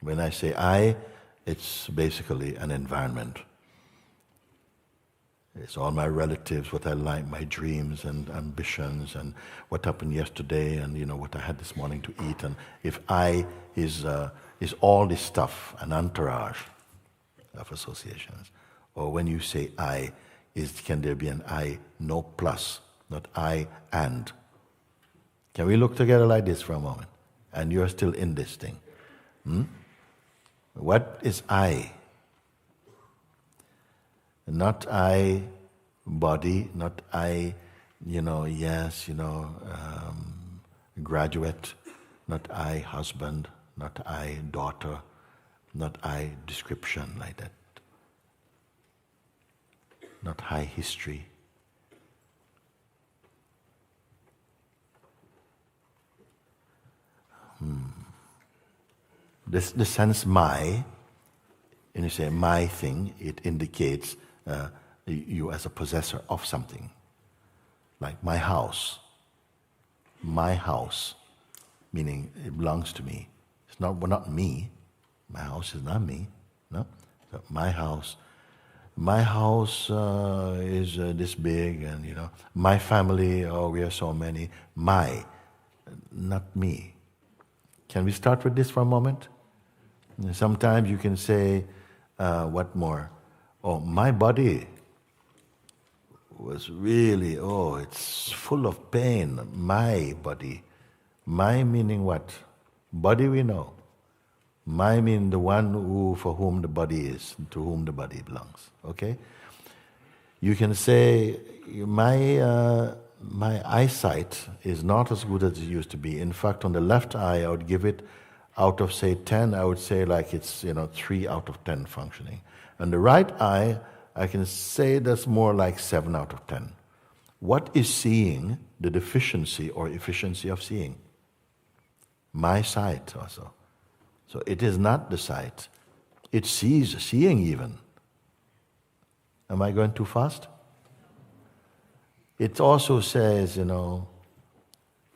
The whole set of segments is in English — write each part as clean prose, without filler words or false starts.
When I say I, it's basically an environment. It's all my relatives, what I like, my dreams and ambitions, and what happened yesterday, and what I had this morning to eat. And if I is all this stuff, an entourage of associations. Or when you say I, can there be an I, no plus, not I and? Can we look together like this for a moment? And you're still in this thing. What is I? Not I body, not I, graduate, not I husband, not I daughter, not I description like that. Not high history. The sense my, when you say my thing, it indicates you as a possessor of something. Like my house, meaning it belongs to me. It's not me. My house is not me. No, so my house is this big, and my family. Oh, we are so many. My, not me. Can we start with this for a moment? Sometimes you can say, what more? Oh, my body was really, it's full of pain. My body. My meaning what? Body we know. My mean the one for whom the body is, to whom the body belongs. Okay? You can say, my eyesight is not as good as it used to be. In fact, on the left eye, I would give it, out of say 10, I would say like it's 3 out of 10 functioning. And the right eye, I can say that's more like 7 out of 10. What is seeing the deficiency or efficiency of seeing? My sight also. So it is not the sight. It sees seeing even. Am I going too fast? It also says,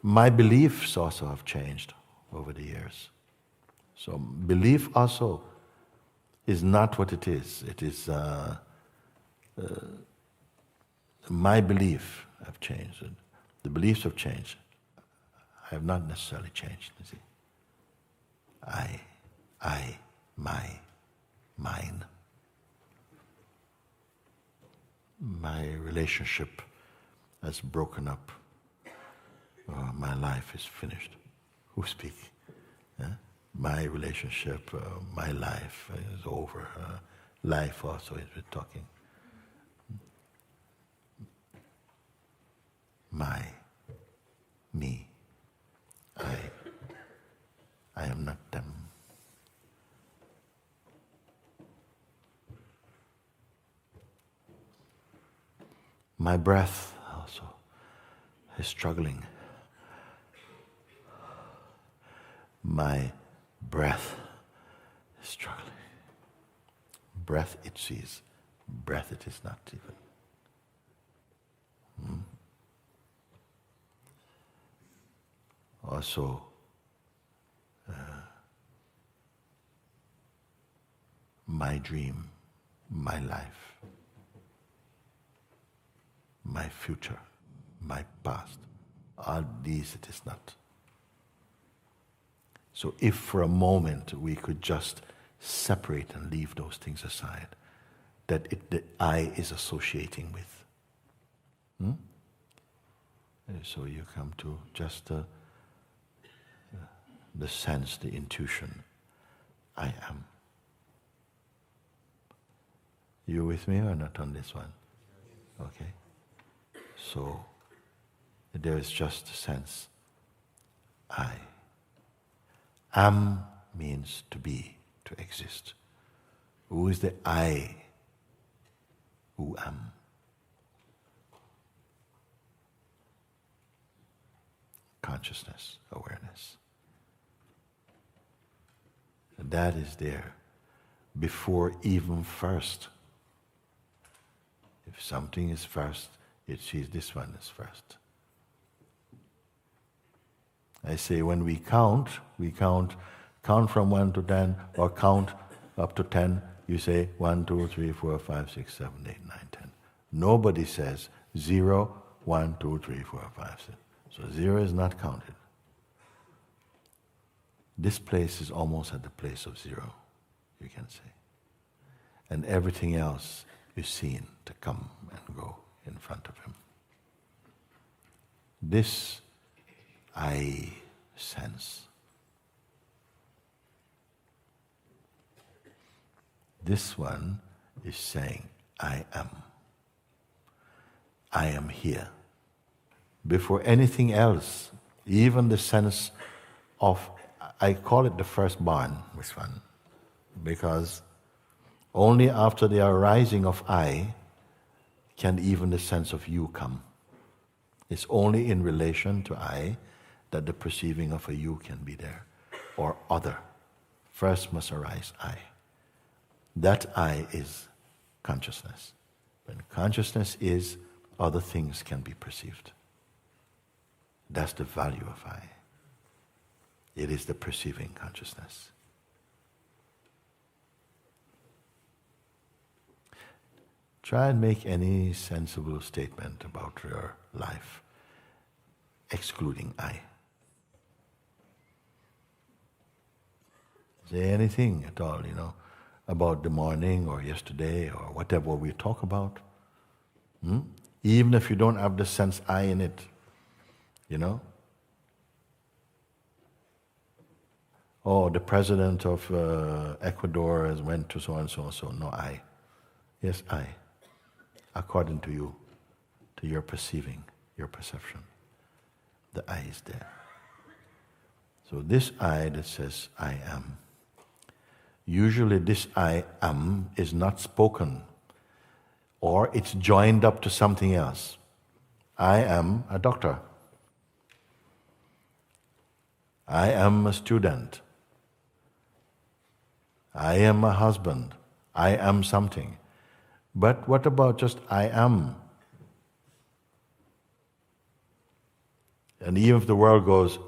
my beliefs also have changed over the years. So belief also is not what it is. It is my belief have changed. The beliefs have changed. I have not necessarily changed. You see, I, my, mine. My relationship has broken up. My life is finished. Who speaks? My relationship, my life is over. Life also is talking. My, me, I am not them. My breath also is struggling. My breath is struggling. Breath it sees, breath it is not even. Also, my dream, my life, my future, my past, all these it is not. So if for a moment we could just separate and leave those things aside, that the I is associating with. So you come to just the sense, the intuition, I am. You with me or not on this one? Okay. So there is just a sense, I. Am means to be, to exist. Who is the I? Who am? Consciousness, awareness. And that is there before even first. If something is first, it sees this one is first. I say when we count Count from 1 to 10, or count up to 10. You say 1, 2, 3, 4, 5, 6, 7, 8, 9, 10. Nobody says 0, 1, 2, 3, 4, 5, 6. So 0 is not counted. This place is almost at the place of 0, you can say. And everything else is seen to come and go in front of him. This I sense. This one is saying, I am. I am here. Before anything else, even the sense of, I call it the firstborn, this one, because only after the arising of I can even the sense of you come. It's only in relation to I that the perceiving of a you can be there, or other. First must arise I. That I is consciousness. When consciousness is, other things can be perceived. That's the value of I. It is the perceiving consciousness. Try and make any sensible statement about your life, excluding I. Say anything at all, about the morning or yesterday or whatever we talk about. Even if you don't have the sense I in it, Oh, the president of Ecuador has went to so and so and so. No, I. Yes, I. According to you, to your perceiving, your perception. The I is there. So this I that says I am, usually this I am is not spoken, or it's joined up to something else. I am a doctor. I am a student. I am a husband. I am something. But what about just I am? And even if the world goes,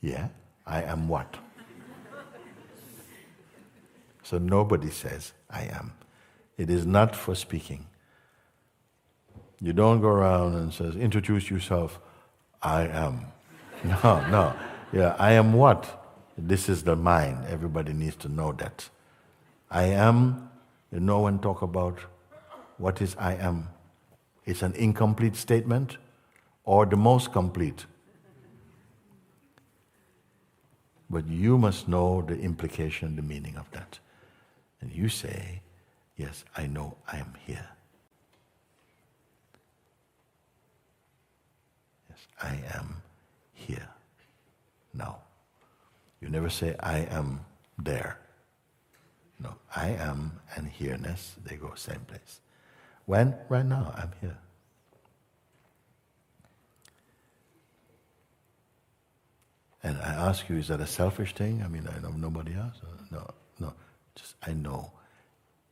yeah, I am what? So nobody says I am. It is not for speaking. You don't go around and says, introduce yourself, I am. No. Yeah, I am what? This is the mind. Everybody needs to know that. I am, no one talk about what is I am. It's an incomplete statement or the most complete. But you must know the implication, the meaning of that. And you say, yes, I know I am here. Yes, I am here. Now, you never say, I am there. No, I am and here-ness, they go same place. When? Right now, I'm here. And I ask you, is that a selfish thing? I know nobody else? No. Just, I know,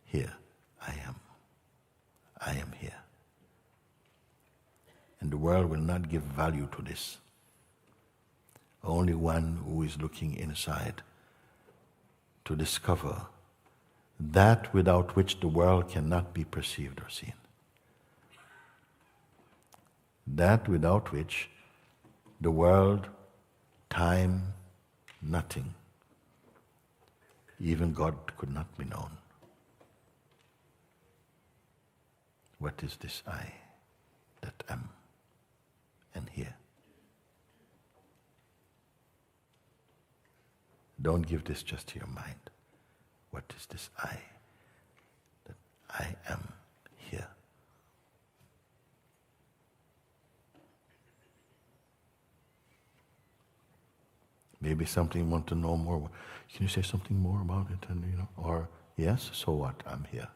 here, I am. I am here. And the world will not give value to this. Only one who is looking inside to discover that without which the world cannot be perceived or seen. That without which the world, time, nothing, even God could not be known. What is this I that am and here? Don't give this just to your mind. What is this I that I am here? Maybe something you want to know more. Can you say something more about it? And or yes, so what? I'm here.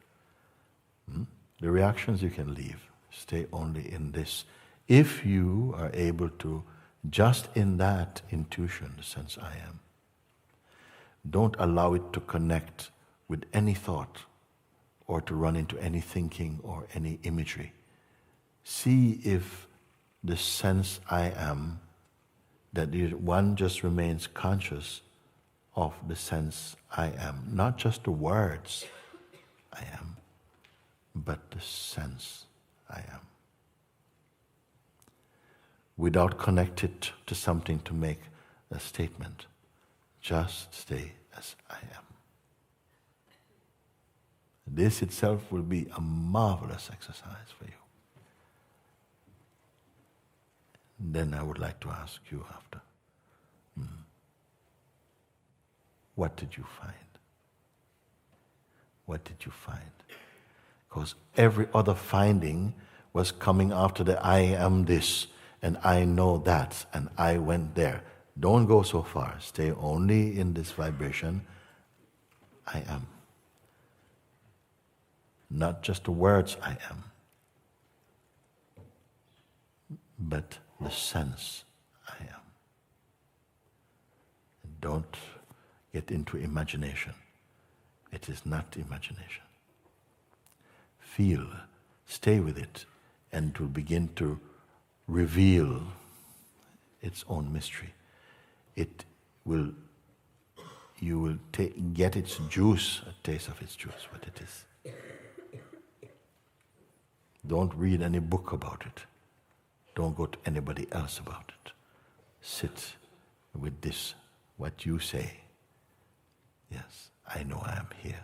The reactions you can leave. Stay only in this. If you are able to, just in that intuition, the sense I am, don't allow it to connect with any thought or to run into any thinking or any imagery. See if the sense I am, that one just remains conscious of the sense I am. Not just the words I am, but the sense I am. Without connected to something to make a statement, just stay as I am. This itself will be a marvelous exercise for you. Then I would like to ask you after, what did you find? What did you find? Because every other finding was coming after the I am this, and I know that, and I went there. Don't go so far. Stay only in this vibration, I am. Not just the words I am, but the sense I am. Don't get into imagination. It is not imagination. Feel, stay with it, and it will begin to reveal its own mystery. You will get its juice, a taste of its juice, what it is. Don't read any book about it. Don't go to anybody else about it. Sit with this, what you say. Yes, I know I am here.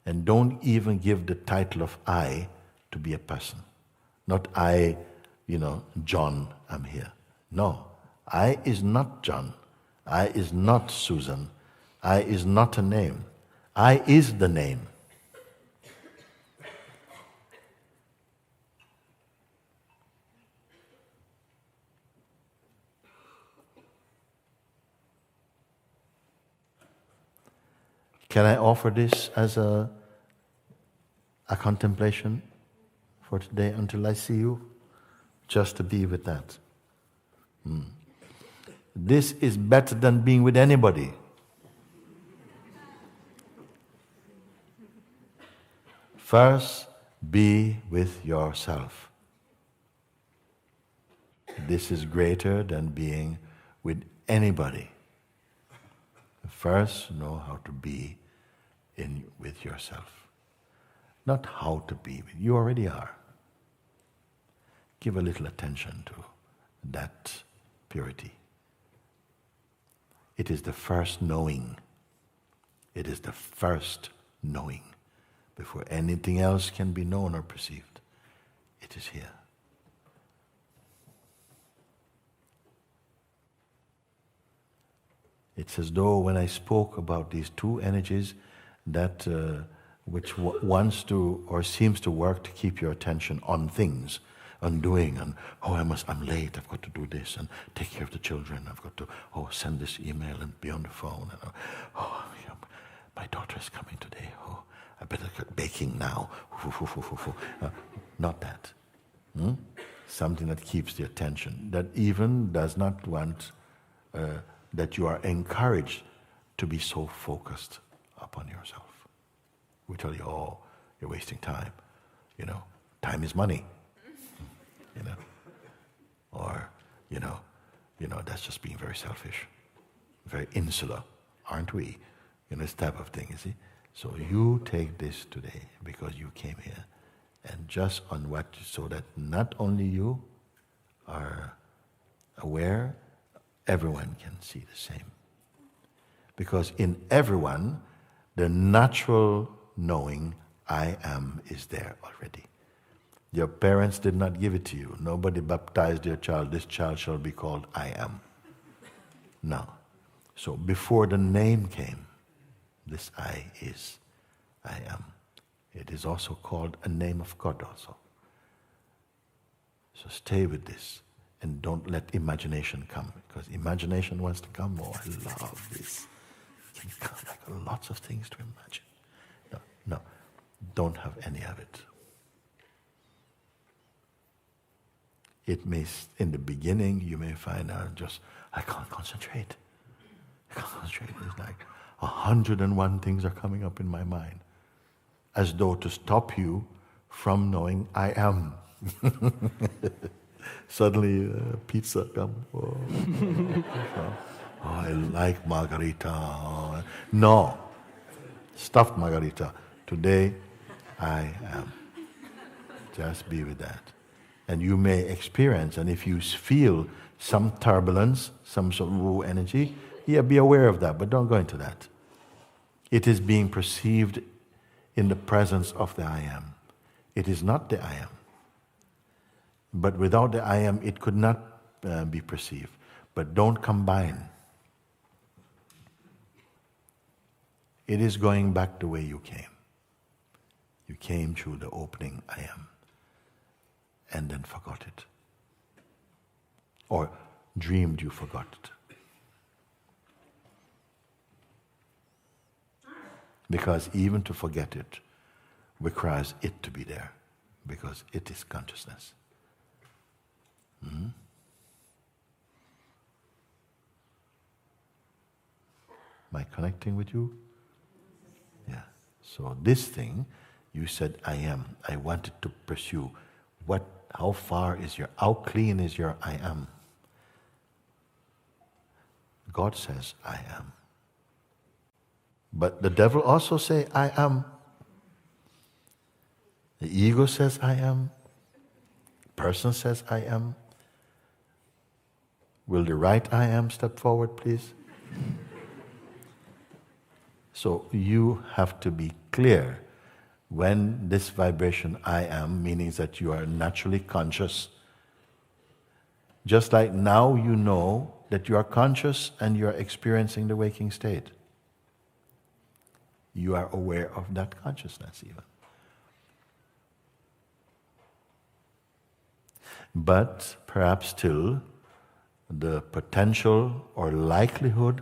And don't even give the title of I to be a person. Not I, John, I'm here. No, I is not John. I is not Susan. I is not a name. I is the name. Can I offer this as a contemplation for today until I see you? Just to be with that. This is better than being with anybody. First, be with yourself. This is greater than being with anybody. First, know how to be with yourself. Not how to be. You already are. Give a little attention to that purity. It is the first knowing. It is the first knowing. Before anything else can be known or perceived, it is here. It's as though when I spoke about these two energies that which wants to or seems to work to keep your attention on things, on doing, and I'm late, I've got to do this and take care of the children, I've got to send this email and be on the phone, and my daughter is coming today, I better get baking now. Not that. Something that keeps the attention, that even does not want that you are encouraged to be so focused upon yourself. We tell you, you're wasting time. Time is money. Or, that's just being very selfish, very insular, aren't we? This type of thing, you see. So you take this today because you came here, and just on so that not only you are aware, everyone can see the same. Because in everyone, the natural knowing I am is there already. Your parents did not give it to you. Nobody baptized their child. This child shall be called I am. No. So before the name came, this I is, I am. It is also called a name of God also. So stay with this and don't let imagination come, because imagination wants to come. I love this. It can come like lots of things to imagine. No, don't have any of it. It may, in the beginning, you may find out I can't concentrate. It's like 101 things are coming up in my mind, as though to stop you from knowing I am. Suddenly, pizza come. Oh, I like margarita. Oh, no, stuffed margarita. Today, I am. Just be with that. And you may experience, and if you feel some turbulence, some sort of raw energy, yeah, be aware of that, but don't go into that. It is being perceived in the presence of the I am. It is not the I am. But without the I am, it could not be perceived. But don't combine. It is going back the way you came. You came through the opening I am, and then forgot it. Or dreamed you forgot it. Because even to forget it requires it to be there, because it is consciousness. Mm-hmm. Am I connecting with you? Yeah. So this thing, you said I am. I wanted to pursue. How clean is your I am? God says I am. But the devil also say I am. The ego says I am. Person says I am. Will the right I am step forward, please? So you have to be clear when this vibration I am, meaning that you are naturally conscious. Just like now you know that you are conscious and you are experiencing the waking state. You are aware of that consciousness even. But perhaps still the potential or likelihood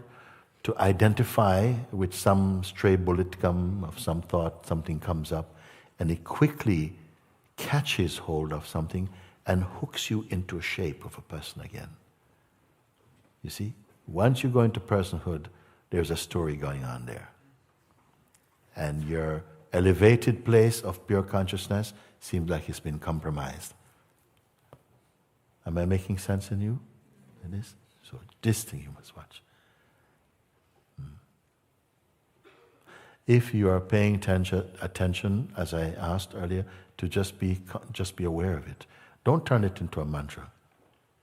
to identify with some stray bullet of some thought, something comes up, and it quickly catches hold of something and hooks you into a shape of a person again. You see, once you go into personhood, there's a story going on there. And your elevated place of pure consciousness seems like it's been compromised. Am I making sense in you? It is? So this thing you must watch. If you are paying attention, as I asked earlier, to just be aware of it. Don't turn it into a mantra.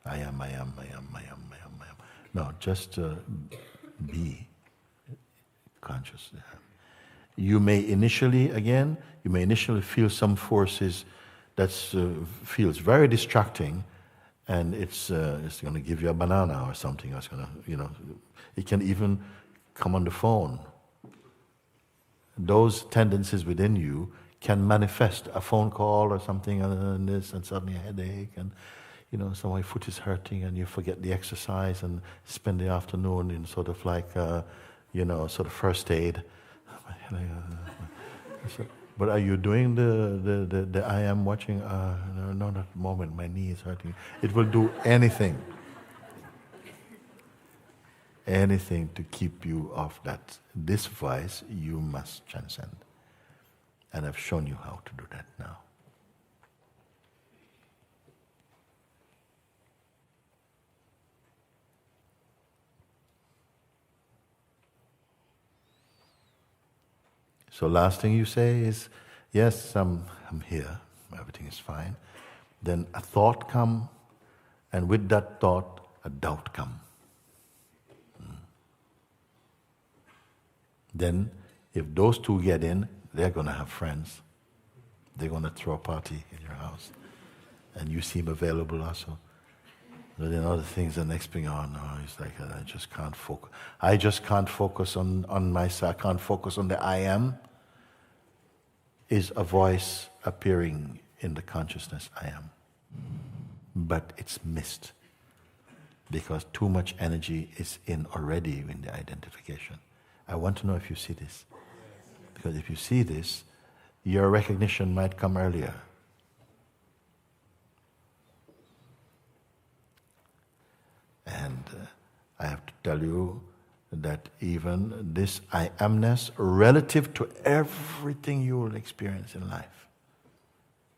I am, I am, I am, I am, I am, I am. No, just be conscious. You may initially feel some forces that feels very distracting, and it's going to give you a banana or something. It's going to, it can even come on the phone. Those tendencies within you can manifest a phone call or something and this, and suddenly a headache, and somebody's foot is hurting, and you forget the exercise and spend the afternoon in sort of like sort of first aid. But are you doing the I am watching? No, not at the moment. My knee is hurting. It will do anything. Anything to keep you off that. This vice you must transcend. And I've shown you how to do that now. So last thing you say is, yes, I'm here, everything is fine. Then a thought come, and with that thought, a doubt come. Then, if those two get in, they're going to have friends. They're going to throw a party in your house. And you seem available also. But then other things, the next thing, oh no, it's like, I just can't focus. I just can't focus on myself. I can't focus on the I am. Is a voice appearing in the consciousness I am. But it's missed. Because too much energy is in already in the identification. I want to know if you see this. Because if you see this, your recognition might come earlier. And I have to tell you that even this I amness, relative to everything you will experience in life,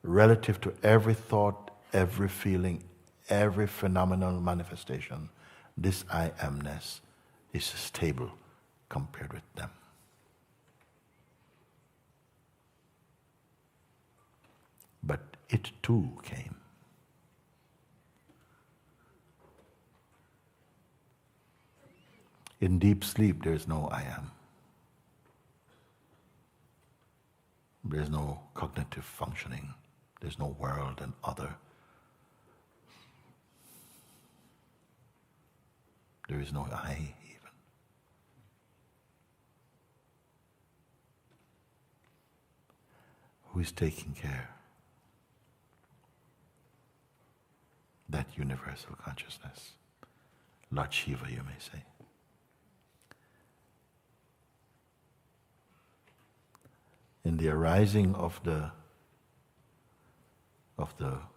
relative to every thought, every feeling, every phenomenal manifestation, this I amness is stable compared with them. But it too came. In deep sleep, there is no I am. There is no cognitive functioning. There's no world and other. There is no I even. Who is taking care? That universal consciousness. Lord Shiva, you may say. In the arising of the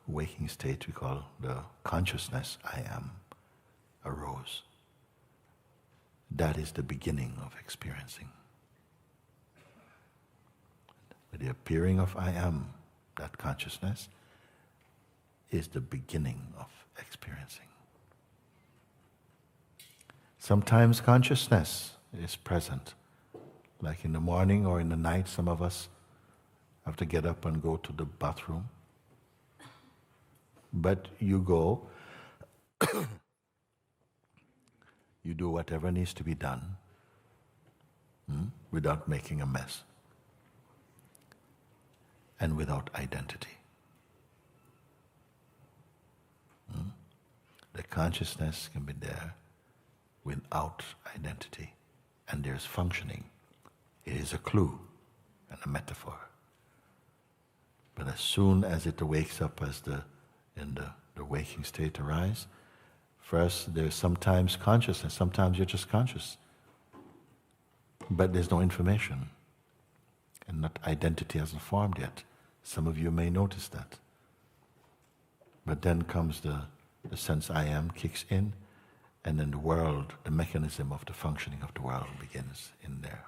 waking state we call the consciousness I am arose. That is the beginning of experiencing. With the appearing of I am, that consciousness is the beginning of experiencing. Sometimes consciousness is present. Like in the morning or in the night, some of us have to get up and go to the bathroom. But you go, you do whatever needs to be done without making a mess and without identity. The consciousness can be there without identity, and there's functioning. It is a clue and a metaphor. But as soon as it wakes up in the waking state arise, first there's sometimes consciousness, sometimes you're just conscious. But there's no information. And that identity hasn't formed yet. Some of you may notice that. But then comes the sense I am kicks in, and then the world, the mechanism of the functioning of the world begins in there.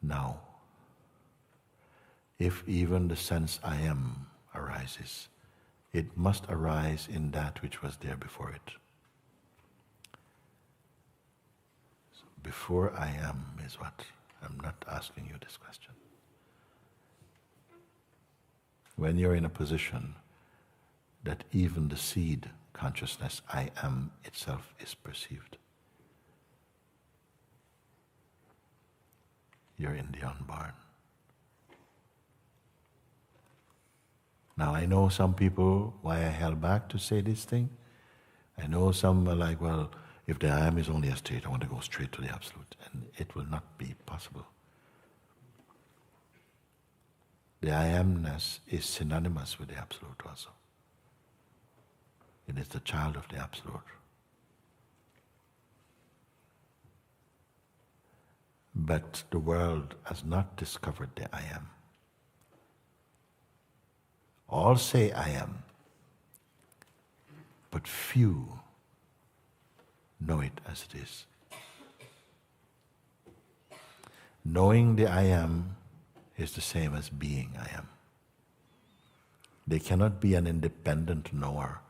Now, if even the sense I am arises, it must arise in that which was there before it. So before I am is what? I'm not asking you this question. When you're in a position that even the seed consciousness I am itself is perceived, you're in the unborn. Now I know some people, why I held back to say this thing. I know some are like, well, if the I am is only a state, I want to go straight to the Absolute. And it will not be possible. The I amness is synonymous with the Absolute also. It is the child of the Absolute. But the world has not discovered the I am. All say I am, but few know it as it is. Knowing the I am is the same as being I am. They cannot be an independent knower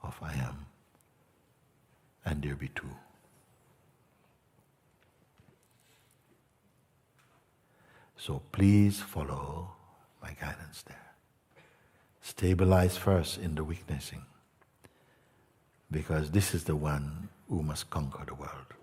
of I am, and there be two. So please follow my guidance there. Stabilize first in the witnessing, because this is the one who must conquer the world.